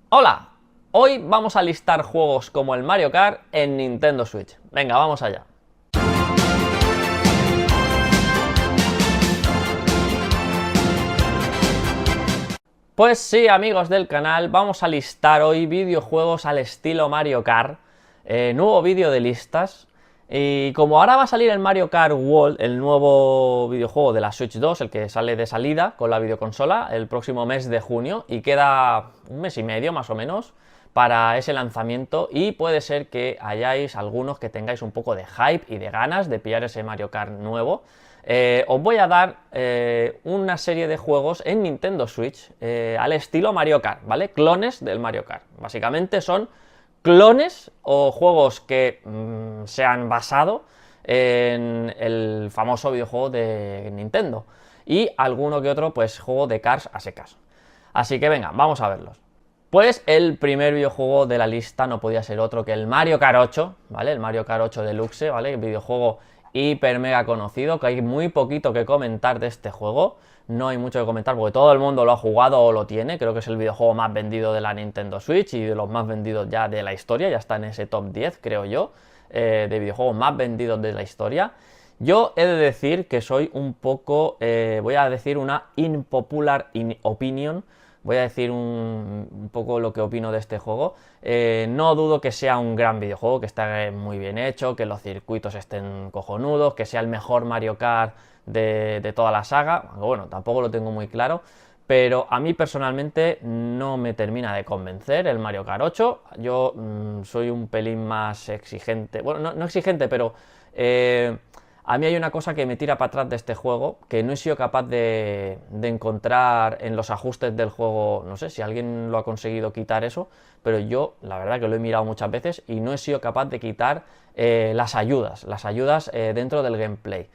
Hola, hoy vamos a listar juegos como el Mario Kart en Nintendo Switch. Venga, vamos allá. Pues sí, amigos del canal, vamos a listar hoy videojuegos al estilo Mario Kart. Nuevo vídeo de listas. Y como ahora va a salir el Mario Kart World, el nuevo videojuego de la Switch 2, el que sale de salida con la videoconsola el próximo mes de junio, y queda un mes y medio más o menos para ese lanzamiento, y puede ser que hayáis algunos que tengáis un poco de hype y de ganas de pillar ese Mario Kart nuevo. Os voy a dar una serie de juegos en Nintendo Switch al estilo Mario Kart, ¿vale? Clones del Mario Kart. Básicamente son clones o juegos que se han basado en el famoso videojuego de Nintendo. Y alguno que otro, pues, juego de Cars a secas. Así que venga, vamos a verlos. Pues el primer videojuego de la lista no podía ser otro que el Mario Kart 8, ¿vale? El Mario Kart 8 Deluxe, ¿vale? El videojuego hiper mega conocido, que hay muy poquito que comentar de este juego. No hay mucho que comentar porque todo el mundo lo ha jugado o lo tiene. Creo que es el videojuego más vendido de la Nintendo Switch y de los más vendidos ya de la historia. Ya está en ese top 10, creo yo, de videojuegos más vendidos de la historia. Yo he de decir que soy un poco, voy a decir una unpopular opinion. Voy a decir un poco lo que opino de este juego. No dudo que sea un gran videojuego, que esté muy bien hecho, que los circuitos estén cojonudos, que sea el mejor Mario Kart de toda la saga. Bueno, tampoco lo tengo muy claro, pero a mí personalmente no me termina de convencer el Mario Kart 8. Yo soy un pelín más exigente, bueno, no exigente, pero a mí hay una cosa que me tira para atrás de este juego, que no he sido capaz de encontrar en los ajustes del juego. No sé si alguien lo ha conseguido quitar eso, pero yo la verdad que lo he mirado muchas veces y no he sido capaz de quitar las ayudas dentro del gameplay.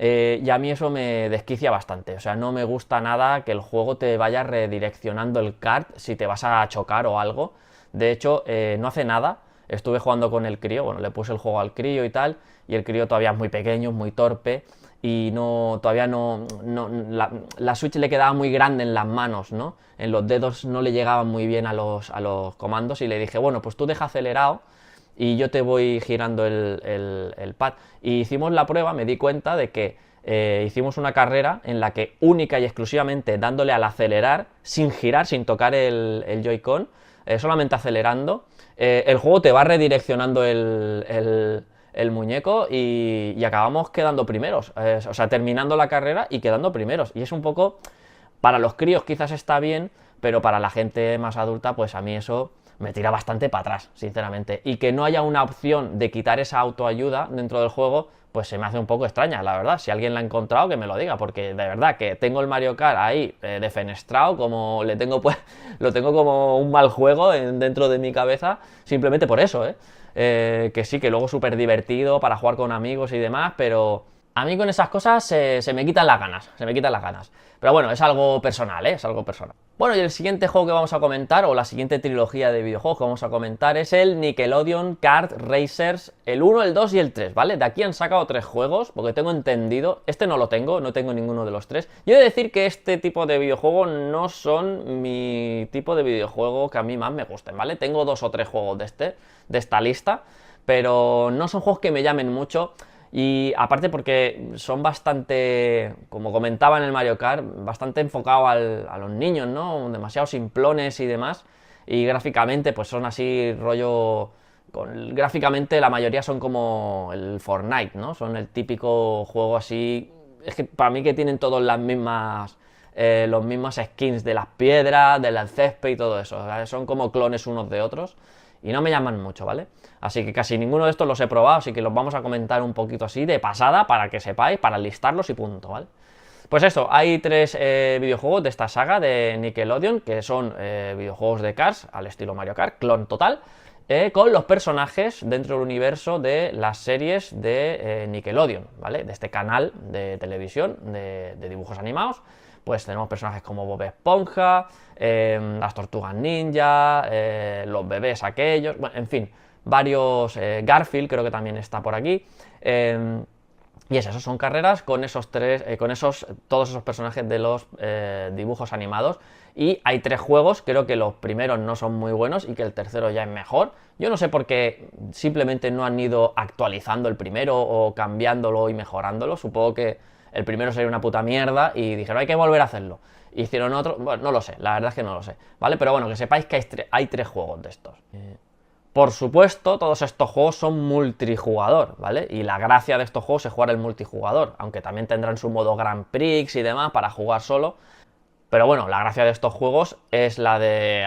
Y a mí eso me desquicia bastante. O sea, no me gusta nada que el juego te vaya redireccionando el kart si te vas a chocar o algo. De hecho, no hace nada estuve jugando con el crío, bueno, le puse el juego al crío y tal, y el crío todavía es muy pequeño, es muy torpe, y todavía la Switch le quedaba muy grande en las manos, ¿no? En los dedos no le llegaban muy bien a los comandos, y le dije, bueno, pues tú deja acelerado y yo te voy girando el pad. Y hicimos la prueba, me di cuenta de que hicimos una carrera en la que única y exclusivamente dándole al acelerar, sin girar, sin tocar el Joy-Con, solamente acelerando, el juego te va redireccionando el muñeco y acabamos quedando primeros, o sea, terminando la carrera y quedando primeros. Y es un poco, para los críos quizás está bien, pero para la gente más adulta, pues a mí eso me tira bastante para atrás, sinceramente. Y que no haya una opción de quitar esa autoayuda dentro del juego, pues se me hace un poco extraña, la verdad. Si alguien la ha encontrado, que me lo diga, porque de verdad que tengo el Mario Kart ahí defenestrado, como le tengo, pues, lo tengo como un mal juego dentro de mi cabeza, simplemente por eso, que sí, que luego súper divertido para jugar con amigos y demás, pero a mí con esas cosas se me quitan las ganas, se me quitan las ganas. Pero bueno, es algo personal, es algo personal. Bueno, y el siguiente juego que vamos a comentar, o la siguiente trilogía de videojuegos que vamos a comentar, es el Nickelodeon Kart Racers, el 1, el 2 y el 3, ¿vale? De aquí han sacado 3 juegos, porque tengo entendido, este no lo tengo, no tengo ninguno de los 3. Yo he de decir que este tipo de videojuegos no son mi tipo de videojuego que a mí más me gusten, ¿vale? Tengo 2 o 3 juegos de esta lista, pero no son juegos que me llamen mucho. Y aparte porque son bastante, como comentaba en el Mario Kart, bastante enfocado a los niños, ¿no? Demasiado simplones y demás. Y gráficamente pues son así rollo... gráficamente la mayoría son como el Fortnite, ¿no? Son el típico juego así... Es que para mí que tienen todos las mismas... los mismos skins de las piedras, del césped y todo eso. O sea, son como clones unos de otros. Y no me llaman mucho, ¿vale? Así que casi ninguno de estos los he probado, así que los vamos a comentar un poquito así de pasada para que sepáis, para listarlos y punto, ¿vale? Pues esto, hay 3 videojuegos de esta saga de Nickelodeon, que son videojuegos de Cars, al estilo Mario Kart, clon total, con los personajes dentro del universo de las series de Nickelodeon, ¿vale? De este canal de televisión de dibujos animados. Pues tenemos personajes como Bob Esponja, las Tortugas Ninja, los bebés aquellos, bueno, en fin, varios, Garfield creo que también está por aquí, Y es eso, son carreras con todos esos personajes de los dibujos animados. Y hay 3 juegos, creo que los primeros no son muy buenos y que el tercero ya es mejor. Yo no sé por qué simplemente no han ido actualizando el primero o cambiándolo y mejorándolo. Supongo que el primero sería una puta mierda y dijeron hay que volver a hacerlo. Hicieron otro, bueno, no lo sé, la verdad es que no lo sé, ¿vale? Pero bueno, que sepáis que hay 3 juegos de estos. Por supuesto, todos estos juegos son multijugador, ¿vale? Y la gracia de estos juegos es jugar el multijugador, aunque también tendrán su modo Grand Prix y demás para jugar solo. Pero bueno, la gracia de estos juegos es la de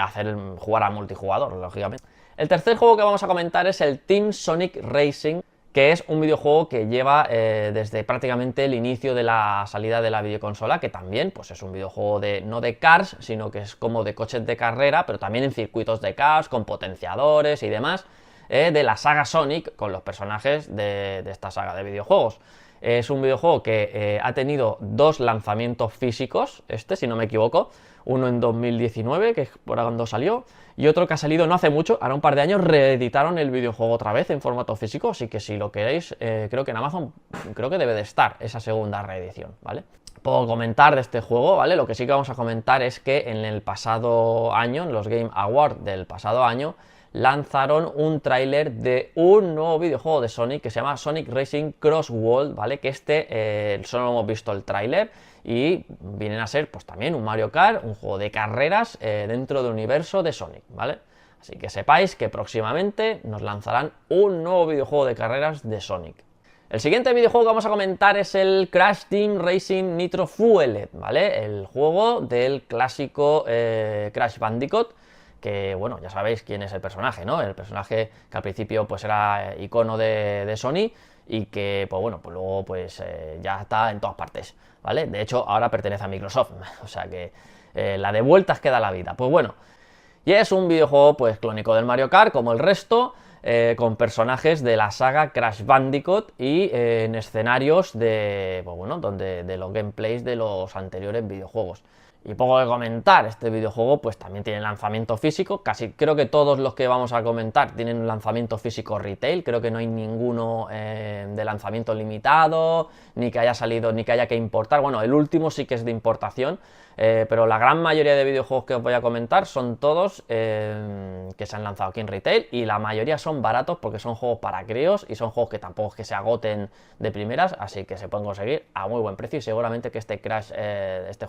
jugar al multijugador, lógicamente. El tercer juego que vamos a comentar es el Team Sonic Racing, que es un videojuego que lleva desde prácticamente el inicio de la salida de la videoconsola, que también pues es un videojuego no de cars, sino que es como de coches de carrera, pero también en circuitos de cars, con potenciadores y demás, de la saga Sonic, con los personajes de esta saga de videojuegos. Es un videojuego que ha tenido 2 lanzamientos físicos, si no me equivoco, uno en 2019, que es por cuando salió, y otro que ha salido no hace mucho, ahora un par de años, reeditaron el videojuego otra vez en formato físico, así que si lo queréis, creo que en Amazon, creo que debe de estar esa segunda reedición, ¿vale? Puedo comentar de este juego, ¿vale? Lo que sí que vamos a comentar es que en el pasado año, en los Game Awards del pasado año, lanzaron un tráiler de un nuevo videojuego de Sonic que se llama Sonic Racing Cross World, ¿vale? Que solo hemos visto el tráiler y vienen a ser pues también un Mario Kart, un juego de carreras dentro del universo de Sonic, ¿vale? Así que sepáis que próximamente nos lanzarán un nuevo videojuego de carreras de Sonic. El siguiente videojuego que vamos a comentar es el Crash Team Racing Nitro Fueled, ¿vale? El juego del clásico Crash Bandicoot, que bueno, ya sabéis quién es el personaje, ¿no? El personaje que al principio pues era icono de Sony y que pues bueno, pues luego pues ya está en todas partes, ¿vale? De hecho ahora pertenece a Microsoft, o sea que la de vueltas que da la vida. Pues bueno, y es un videojuego pues clónico del Mario Kart como el resto, con personajes de la saga Crash Bandicoot y en escenarios de, pues bueno, de los gameplays de los anteriores videojuegos. Y poco que comentar, este videojuego pues también tiene lanzamiento físico, creo que todos los que vamos a comentar tienen un lanzamiento físico retail, creo que no hay ninguno de lanzamiento limitado, ni que haya salido, ni que haya que importar, bueno, el último sí que es de importación, pero la gran mayoría de videojuegos que os voy a comentar son todos que se han lanzado aquí en retail y la mayoría son baratos porque son juegos para críos y son juegos que tampoco es que se agoten de primeras, así que se pueden conseguir a muy buen precio y seguramente que este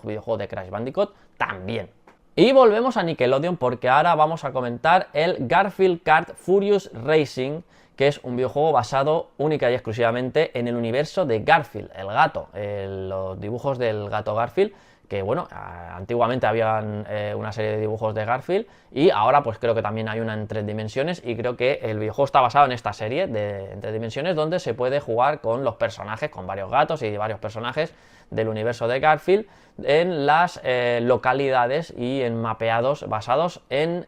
videojuego de Crash Bandicoot también. Y volvemos a Nickelodeon porque ahora vamos a comentar el Garfield Kart Furious Racing, que es un videojuego basado única y exclusivamente en el universo de Garfield, el gato, los dibujos del gato Garfield, que bueno, antiguamente habían una serie de dibujos de Garfield y ahora pues creo que también hay una en 3 dimensiones y creo que el videojuego está basado en esta serie en 3 dimensiones donde se puede jugar con los personajes, con varios gatos y varios personajes del universo de Garfield en las localidades y en mapeados basados en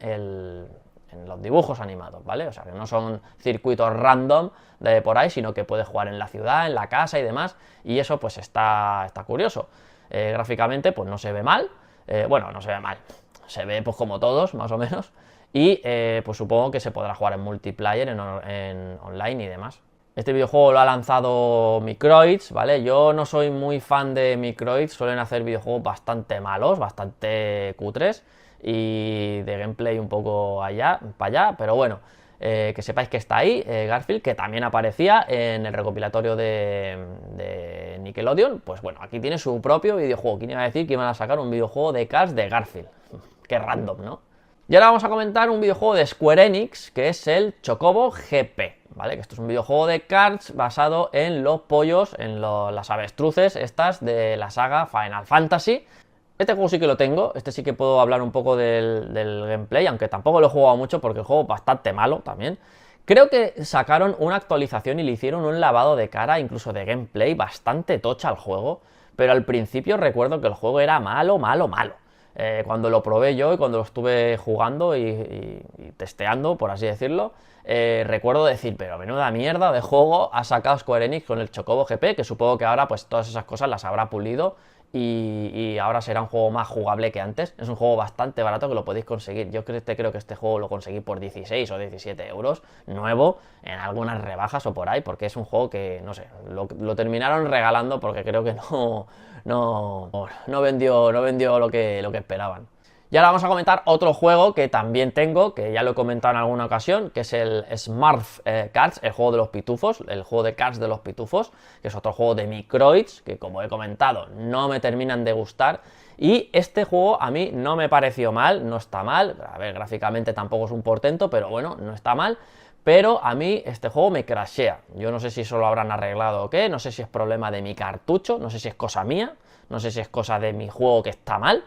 los dibujos animados, ¿vale? O sea, que no son circuitos random de por ahí, sino que puedes jugar en la ciudad, en la casa y demás, y eso pues está curioso. Gráficamente pues no se ve mal, bueno, no se ve mal, se ve pues como todos, más o menos, y pues supongo que se podrá jugar en multiplayer, en online y demás. Este videojuego lo ha lanzado Microids, ¿vale? Yo no soy muy fan de Microids, suelen hacer videojuegos bastante malos, bastante cutres, y de gameplay un poco para allá, pero bueno, que sepáis que está ahí, Garfield, que también aparecía en el recopilatorio de Nickelodeon. Pues bueno, aquí tiene su propio videojuego. ¿Quién iba a decir que iban a sacar un videojuego de Cars de Garfield? Qué random, ¿no? Y ahora vamos a comentar un videojuego de Square Enix, que es el Chocobo GP, ¿vale? Que esto es un videojuego de karts basado en los pollos, en las avestruces estas de la saga Final Fantasy. Este juego sí que lo tengo, este sí que puedo hablar un poco del gameplay, aunque tampoco lo he jugado mucho porque el juego es bastante malo también. Creo que sacaron una actualización y le hicieron un lavado de cara, incluso de gameplay, bastante tocha al juego, pero al principio recuerdo que el juego era malo. Cuando lo probé yo y cuando lo estuve jugando y testeando, por así decirlo, recuerdo decir, pero menuda mierda de juego ha sacado Square Enix con el Chocobo GP, que supongo que ahora pues todas esas cosas las habrá pulido y ahora será un juego más jugable que antes. Es un juego bastante barato que lo podéis conseguir. Yo creo que este juego lo conseguí por 16 o 17 euros, nuevo, en algunas rebajas o por ahí, porque es un juego que, no sé, lo terminaron regalando porque creo que no vendió lo que esperaban. Y ahora vamos a comentar otro juego que también tengo, que ya lo he comentado en alguna ocasión, que es el Smurf Cards, el juego de los pitufos, el juego de cards de los pitufos, que es otro juego de Microids, que como he comentado, no me terminan de gustar. Y este juego a mí no me pareció mal, no está mal, a ver, gráficamente tampoco es un portento, pero bueno, no está mal. Pero a mí este juego me crashea. Yo no sé si eso lo habrán arreglado o qué, no sé si es problema de mi cartucho, no sé si es cosa mía, no sé si es cosa de mi juego que está mal,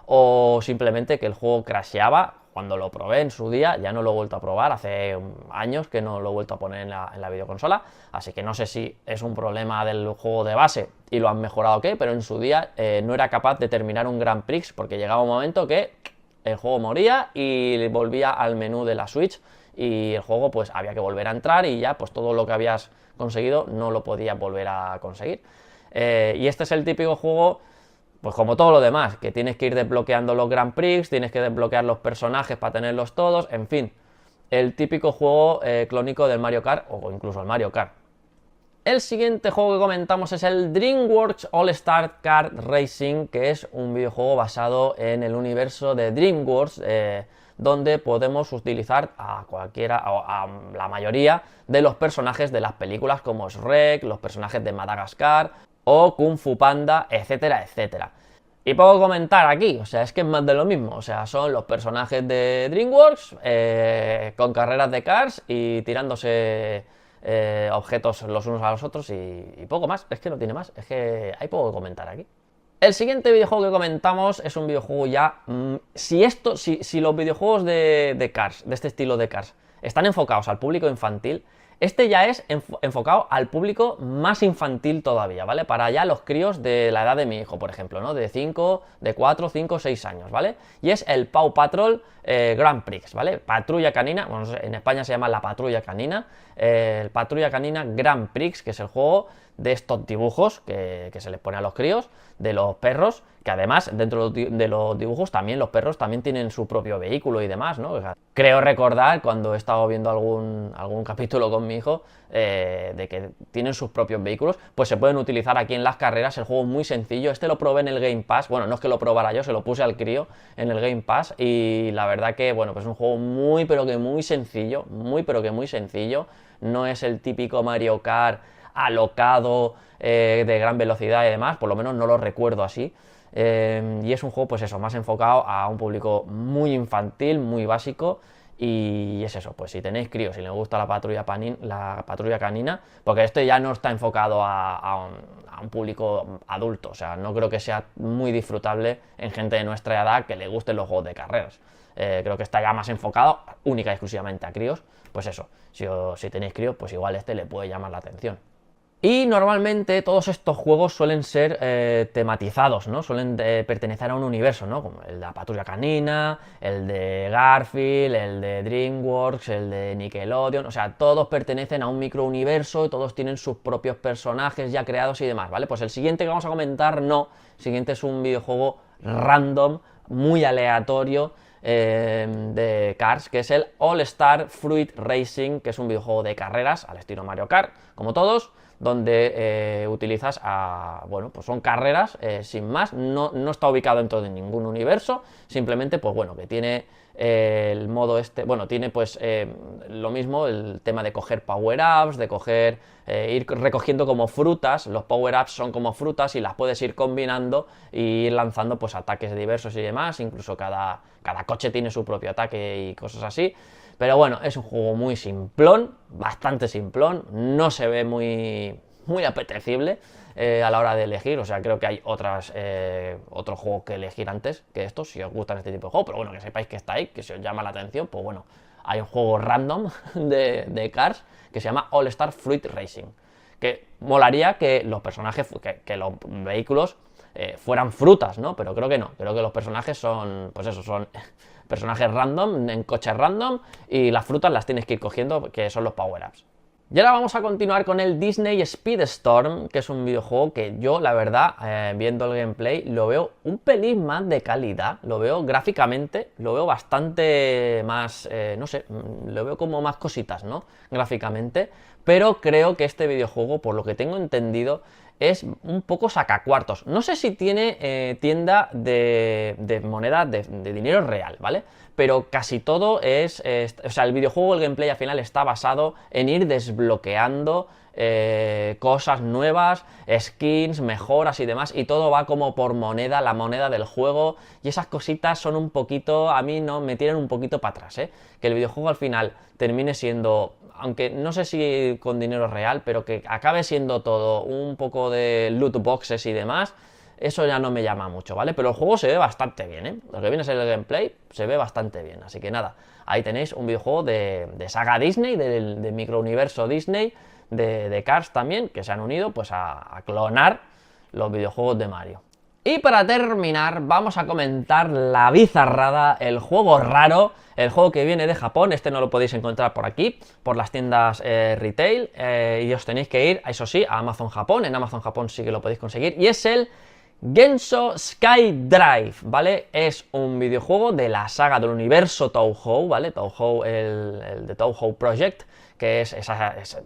o simplemente que el juego crasheaba cuando lo probé en su día. Ya no lo he vuelto a probar, hace años que no lo he vuelto a poner en la videoconsola, así que no sé si es un problema del juego de base y lo han mejorado o qué, pero en su día no era capaz de terminar un Grand Prix porque llegaba un momento que el juego moría y volvía al menú de la Switch y el juego pues había que volver a entrar y ya pues todo lo que habías conseguido no lo podías volver a conseguir. Y este es el típico juego, pues como todo lo demás, que tienes que ir desbloqueando los Grand Prix, tienes que desbloquear los personajes para tenerlos todos, en fin, el típico juego clónico del Mario Kart o incluso el Mario Kart. El siguiente juego que comentamos es el DreamWorks All-Star Kart Racing, que es un videojuego basado en el universo de DreamWorks, donde podemos utilizar a cualquiera, a la mayoría de los personajes de las películas como Shrek, los personajes de Madagascar o Kung Fu Panda, etcétera, etcétera. Y puedo comentar aquí, o sea, es que es más de lo mismo, o sea, son los personajes de DreamWorks con carreras de cars y tirándose objetos los unos a los otros y poco más, es que no tiene más, es que hay poco que comentar aquí. El siguiente videojuego que comentamos es un videojuego ya... Si los videojuegos de Cars, de este estilo de Cars, están enfocados al público infantil, este ya es enfocado al público más infantil todavía, ¿vale? Para ya los críos de la edad de mi hijo, por ejemplo, ¿no? De 5, de 4, 5, 6 años, ¿vale? Y es el Paw Patrol Grand Prix, ¿vale? Patrulla Canina, bueno, en España se llama la Patrulla Canina, el Patrulla Canina Grand Prix, que es el juego de estos dibujos que se les pone a los críos, de los perros, que además dentro de los dibujos también los perros también tienen su propio vehículo y demás, ¿no? O sea, creo recordar cuando he estado viendo algún capítulo con mi hijo de que tienen sus propios vehículos, pues se pueden utilizar aquí en las carreras. El juego es muy sencillo, este lo probé en el Game Pass, bueno, no es que lo probara yo, se lo puse al crío en el Game Pass y la verdad que, bueno, pues es un juego muy pero que muy sencillo, muy pero que muy sencillo, no es el típico Mario Kart alocado de gran velocidad y demás, por lo menos no lo recuerdo así. Y es un juego, pues eso, más enfocado a un público muy infantil, muy básico. Y es eso, pues si tenéis críos, si les gusta la patrulla canina, porque esto ya no está enfocado a un público adulto, o sea, no creo que sea muy disfrutable en gente de nuestra edad que le gusten los juegos de carreras. Creo que está ya más enfocado única y exclusivamente a críos. Pues eso, si tenéis críos, pues igual este le puede llamar la atención. Y normalmente todos estos juegos suelen ser tematizados, ¿no? Suelen pertenecer a un universo, ¿no? Como el de la Patrulla Canina, el de Garfield, el de DreamWorks, el de Nickelodeon, o sea, todos pertenecen a un microuniverso y todos tienen sus propios personajes ya creados y demás, ¿vale? Pues el siguiente que vamos a comentar, no, el siguiente es un videojuego random, muy aleatorio, de Cars, que es el All Star Fruit Racing, que es un videojuego de carreras al estilo Mario Kart, como todos, donde utilizas bueno, pues son carreras sin más, no está ubicado dentro de ningún universo, simplemente pues bueno, que tiene el modo este, bueno, tiene pues lo mismo, el tema de coger power-ups, de coger, ir recogiendo como frutas, los power-ups son como frutas y las puedes ir combinando y ir lanzando pues ataques diversos y demás, incluso cada coche tiene su propio ataque y cosas así. Pero bueno, es un juego muy simplón, bastante simplón, no se ve muy apetecible a la hora de elegir, o sea, creo que hay otros juegos que elegir antes que estos, si os gustan este tipo de juegos, pero bueno, que sepáis que está ahí, que si os llama la atención, pues bueno, hay un juego random de Cars que se llama All Star Fruit Racing, que molaría que los personajes, que los vehículos fueran frutas, ¿no? Pero creo que no, creo que los personajes son, pues eso, son personajes random, en coches random, y las frutas las tienes que ir cogiendo, que son los power-ups. Y ahora vamos a continuar con el Disney Speedstorm, que es un videojuego que yo, la verdad, viendo el gameplay, lo veo un pelín más de calidad. Lo veo gráficamente, lo veo bastante más, no sé, lo veo como más cositas, ¿no? Gráficamente. Pero creo que este videojuego, por lo que tengo entendido, es un poco sacacuartos. No sé si tiene tienda de moneda de dinero real, ¿vale? Pero casi todo o sea, el videojuego, el gameplay al final está basado en ir desbloqueando cosas nuevas, skins, mejoras y demás, y todo va como por moneda, la moneda del juego, y esas cositas son un poquito, a mí no me tiran un poquito para atrás, ¿eh? Que el videojuego al final termine siendo, aunque no sé si con dinero real, pero que acabe siendo todo un poco de loot boxes y demás, eso ya no me llama mucho, ¿vale? Pero el juego se ve bastante bien, ¿eh? Lo que viene a ser el gameplay se ve bastante bien, así que nada, ahí tenéis un videojuego de saga Disney, de microuniverso Disney, de Cars también, que se han unido pues a clonar los videojuegos de Mario. Y para terminar, vamos a comentar la bizarrada, el juego raro, el juego que viene de Japón. Este no lo podéis encontrar por aquí, por las tiendas retail, y os tenéis que ir, eso sí, a Amazon Japón. En Amazon Japón sí que lo podéis conseguir, y es el Genso Skydrive, ¿vale? Es un videojuego de la saga del universo Touhou, ¿vale? Touhou, el de Touhou Project, que es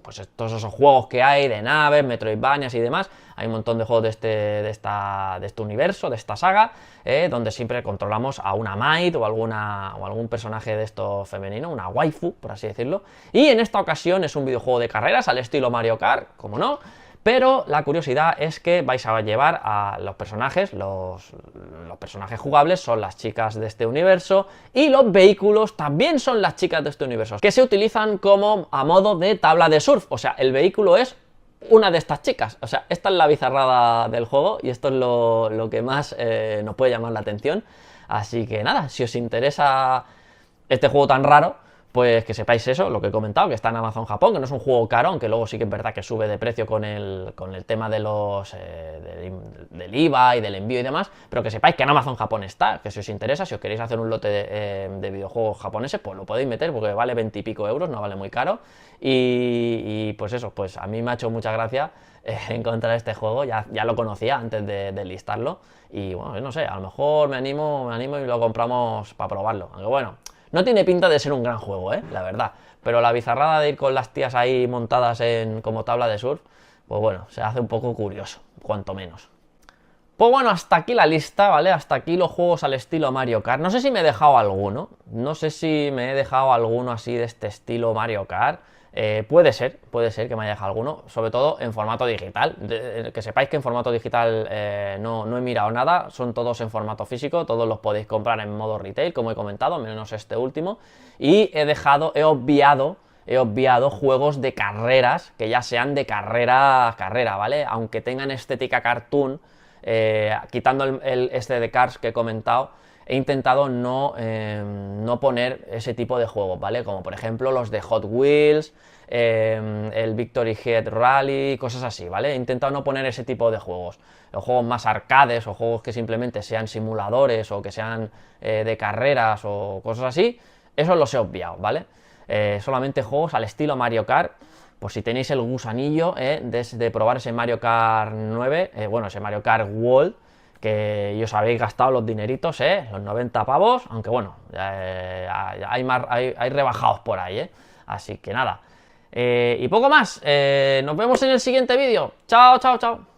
pues todos esos juegos que hay de naves, Metroidvanias y demás. Hay un montón de juegos de este universo, de esta saga, donde siempre controlamos a una maid o algún personaje de esto femenino, una waifu, por así decirlo. Y en esta ocasión es un videojuego de carreras al estilo Mario Kart, como no. Pero la curiosidad es que vais a llevar a los personajes, los personajes jugables son las chicas de este universo, y los vehículos también son las chicas de este universo, que se utilizan como a modo de tabla de surf. O sea, el vehículo es una de estas chicas. O sea, esta es la bizarrada del juego, y esto es lo que más nos puede llamar la atención. Así que nada, si os interesa este juego tan raro, pues que sepáis eso, lo que he comentado, que está en Amazon Japón, que no es un juego caro, aunque luego sí que es verdad que sube de precio con el tema de del IVA y del envío y demás, pero que sepáis que en Amazon Japón está, que si os interesa, si os queréis hacer un lote de videojuegos japoneses, pues lo podéis meter, porque vale 20 y pico euros, no vale muy caro, y pues eso, pues a mí me ha hecho mucha gracia encontrar este juego, ya lo conocía antes de listarlo, y bueno, no sé, a lo mejor me animo y lo compramos para probarlo, aunque bueno, no tiene pinta de ser un gran juego, la verdad. Pero la bizarrada de ir con las tías ahí montadas como tabla de surf, pues bueno, se hace un poco curioso, cuanto menos. Pues bueno, hasta aquí la lista, ¿vale? Hasta aquí los juegos al estilo Mario Kart. No sé si me he dejado alguno. No sé si me he dejado alguno así de este estilo Mario Kart. Puede ser que me haya dejado alguno, sobre todo en formato digital. Que sepáis que en formato digital no he mirado nada, son todos en formato físico, todos los podéis comprar en modo retail, como he comentado, menos este último. Y he obviado juegos de carreras, que ya sean de carrera, ¿vale? Aunque tengan estética cartoon, quitando este de Cars que he comentado, he intentado no poner ese tipo de juegos, ¿vale? Como por ejemplo los de Hot Wheels, el Victory Head Rally, cosas así, ¿vale? He intentado no poner ese tipo de juegos. Los juegos más arcades o juegos que simplemente sean simuladores o que sean de carreras o cosas así, esos los he obviado, ¿vale? Solamente juegos al estilo Mario Kart. Pues si tenéis el gusanillo de probar ese Mario Kart 9, bueno, ese Mario Kart World, que ya os habéis gastado los dineritos, los 90 pavos, aunque bueno, hay rebajados por ahí, así que nada. Y poco más, nos vemos en el siguiente vídeo. Chao, chao, chao.